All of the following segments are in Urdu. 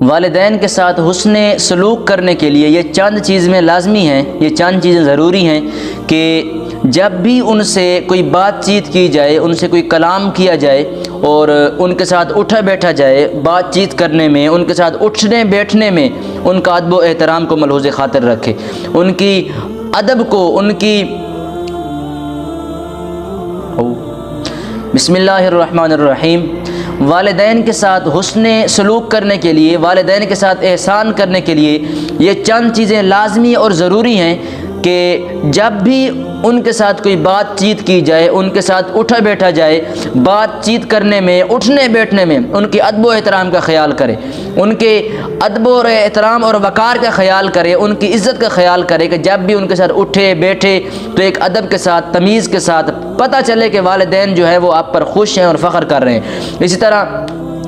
والدین کے ساتھ حسن سلوک کرنے کے لیے یہ چند چیزیں لازمی ہیں، یہ چند چیزیں ضروری ہیں کہ جب بھی ان سے کوئی بات چیت کی جائے، ان سے کوئی کلام کیا جائے اور ان کے ساتھ اٹھا بیٹھا جائے، بات چیت کرنے میں، ان کے ساتھ اٹھنے بیٹھنے میں ان کا ادب و احترام کو ملحوظ خاطر رکھے، ان کی ادب کو، ان کی بسم اللہ الرحمن الرحیم والدین کے ساتھ حسن سلوک کرنے کے لیے، والدین کے ساتھ احسان کرنے کے لیے یہ چند چیزیں لازمی اور ضروری ہیں کہ جب بھی ان کے ساتھ کوئی بات چیت کی جائے، ان کے ساتھ اٹھا بیٹھا جائے، بات چیت کرنے میں، اٹھنے بیٹھنے میں ان کے ادب و احترام کا خیال کرے، ان کے ادب و احترام اور وقار کا خیال کرے، ان کی عزت کا خیال کرے کہ جب بھی ان کے ساتھ اٹھے بیٹھے تو ایک ادب کے ساتھ، تمیز کے ساتھ، پتہ چلے کہ والدین جو ہے وہ آپ پر خوش ہیں اور فخر کر رہے ہیں۔ اسی طرح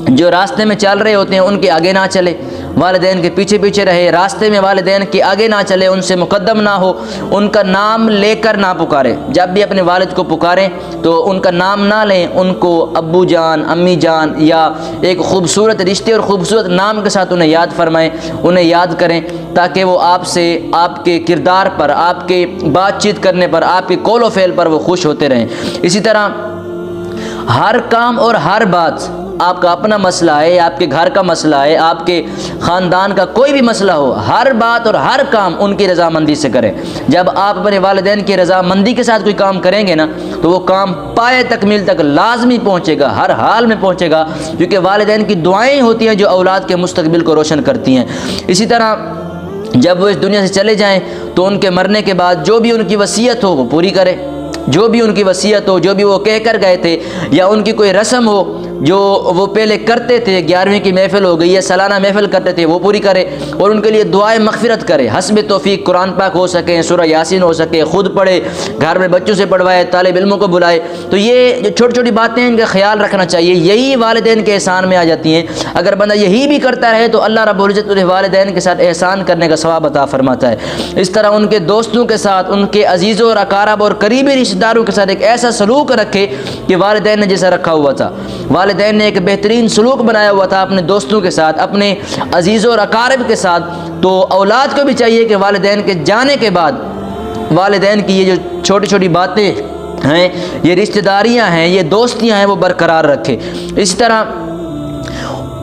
جو راستے میں چل رہے ہوتے ہیں ان کے آگے نہ چلے، والدین کے پیچھے پیچھے رہے، راستے میں والدین کے آگے نہ چلے، ان سے مقدم نہ ہو، ان کا نام لے کر نہ پکارے، جب بھی اپنے والد کو پکاریں تو ان کا نام نہ لیں، ان کو ابو جان، امی جان یا ایک خوبصورت رشتے اور خوبصورت نام کے ساتھ انہیں یاد فرمائیں، انہیں یاد کریں تاکہ وہ آپ سے، آپ کے کردار پر، آپ کے بات چیت کرنے پر، آپ کے قول و فعل پر وہ خوش ہوتے رہیں۔ اسی طرح ہر کام اور ہر بات، آپ کا اپنا مسئلہ ہے، آپ کے گھر کا مسئلہ ہے، آپ کے خاندان کا کوئی بھی مسئلہ ہو، ہر بات اور ہر کام ان کی رضامندی سے کریں۔ جب آپ اپنے والدین کی رضامندی کے ساتھ کوئی کام کریں گے نا تو وہ کام پائے تکمیل تک لازمی پہنچے گا، ہر حال میں پہنچے گا، کیونکہ والدین کی دعائیں ہوتی ہیں جو اولاد کے مستقبل کو روشن کرتی ہیں۔ اسی طرح جب وہ اس دنیا سے چلے جائیں تو ان کے مرنے کے بعد جو بھی ان کی وصیت ہو وہ پوری کرے، جو بھی ان کی وصیت ہو، جو بھی وہ کہہ کر گئے تھے، یا ان کی کوئی رسم ہو جو وہ پہلے کرتے تھے، 11ویں کی محفل ہو گئی یا سالانہ محفل کرتے تھے، وہ پوری کرے اور ان کے لیے دعائیں مغفرت کرے، حسب توفیق قرآن پاک ہو سکے، سورہ یاسین ہو سکے، خود پڑھے، گھر میں بچوں سے پڑھوائے، طالب علموں کو بلائے۔ تو یہ جو چھوٹی چھوٹی باتیں ہیں ان کا خیال رکھنا چاہیے، یہی والدین کے احسان میں آ جاتی ہیں۔ اگر بندہ یہی بھی کرتا رہے تو اللہ رب العزت انہیں والدین کے ساتھ احسان کرنے کا ثواب عطا فرماتا ہے۔ اس طرح ان کے دوستوں کے ساتھ، ان کے عزیزوں اور اقارب اور قریبی رشتہ داروں کے ساتھ ایک ایسا سلوک رکھے کہ والدین نے جیسا رکھا ہوا تھا، والدین نے ایک بہترین سلوک بنایا ہوا تھا اپنے دوستوں کے ساتھ، اپنے عزیزوں اور اقارب کے ساتھ، تو اولاد کو بھی چاہیے کہ والدین کے جانے کے بعد والدین کی یہ جو چھوٹی چھوٹی باتیں ہیں، یہ رشتہ داریاں ہیں، یہ دوستیاں ہیں، وہ برقرار رکھے۔ اسی طرح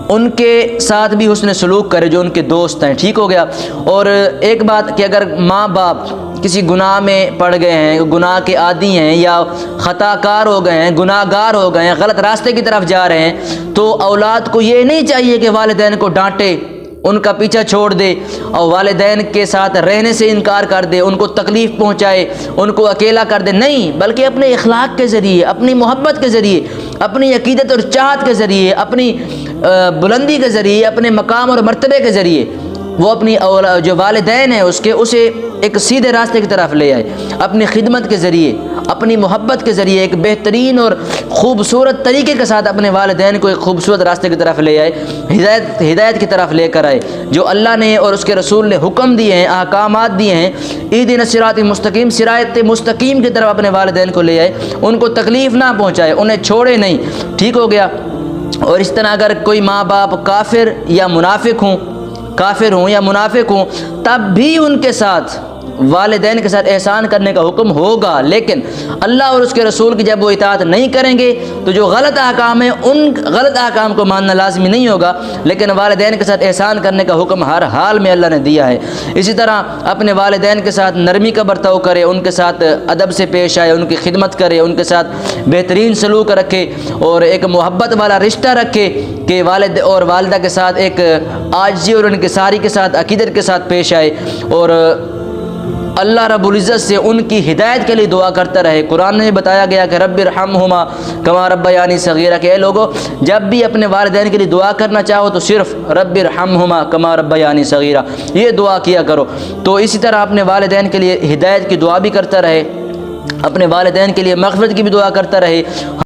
ان کے ساتھ بھی حسن سلوک کرے جو ان کے دوست ہیں، ٹھیک ہو گیا۔ اور ایک بات کہ اگر ماں باپ کسی گناہ میں پڑ گئے ہیں، گناہ کے عادی ہیں یا خطا کار ہو گئے ہیں، گناہ گار ہو گئے ہیں، غلط راستے کی طرف جا رہے ہیں، تو اولاد کو یہ نہیں چاہیے کہ والدین کو ڈانٹے، ان کا پیچھا چھوڑ دے اور والدین کے ساتھ رہنے سے انکار کر دے، ان کو تکلیف پہنچائے، ان کو اکیلا کر دے، نہیں، بلکہ اپنے اخلاق کے ذریعے، اپنی محبت کے ذریعے، اپنی عقیدت اور چاہت کے ذریعے، اپنی بلندی کے ذریعے، اپنے مقام اور مرتبے کے ذریعے وہ اپنی جو والدین ہیں اسے ایک سیدھے راستے کی طرف لے آئے، اپنی خدمت کے ذریعے، اپنی محبت کے ذریعے ایک بہترین اور خوبصورت طریقے کے ساتھ اپنے والدین کو ایک خوبصورت راستے کی طرف لے آئے، ہدایت کی طرف لے کر آئے، جو اللہ نے اور اس کے رسول نے حکم دیے ہیں، احکامات دیے ہیں، اہدنا الصراط المستقیم، صراط مستقیم کی طرف اپنے والدین کو لے آئے، ان کو تکلیف نہ پہنچائے، انہیں چھوڑے نہیں، ٹھیک ہو گیا۔ اور اس طرح اگر کوئی ماں باپ کافر یا منافق ہوں تب بھی ان کے ساتھ، والدین کے ساتھ احسان کرنے کا حکم ہوگا، لیکن اللہ اور اس کے رسول کی جب وہ اطاعت نہیں کریں گے تو جو غلط احکام ہیں ان غلط احکام کو ماننا لازمی نہیں ہوگا، لیکن والدین کے ساتھ احسان کرنے کا حکم ہر حال میں اللہ نے دیا ہے۔ اسی طرح اپنے والدین کے ساتھ نرمی کا برتاؤ کرے، ان کے ساتھ ادب سے پیش آئے، ان کی خدمت کرے، ان کے ساتھ بہترین سلوک رکھے اور ایک محبت والا رشتہ رکھے کہ والد اور والدہ کے ساتھ ایک عاجزی اور انکساری کے ساتھ، عقیدت کے ساتھ پیش آئے، اور اللہ رب العزت سے ان کی ہدایت کے لیے دعا کرتا رہے۔ قرآن میں بتایا گیا کہ رب ارحمہما کما ربیانی صغیرہ، کہ اے لوگو جب بھی اپنے والدین کے لیے دعا کرنا چاہو تو صرف رب ارحمہما کما ربیانی صغیرہ یہ دعا کیا کرو۔ تو اسی طرح اپنے والدین کے لیے ہدایت کی دعا بھی کرتا رہے، اپنے والدین کے لیے مغفرت کی بھی دعا کرتا رہے۔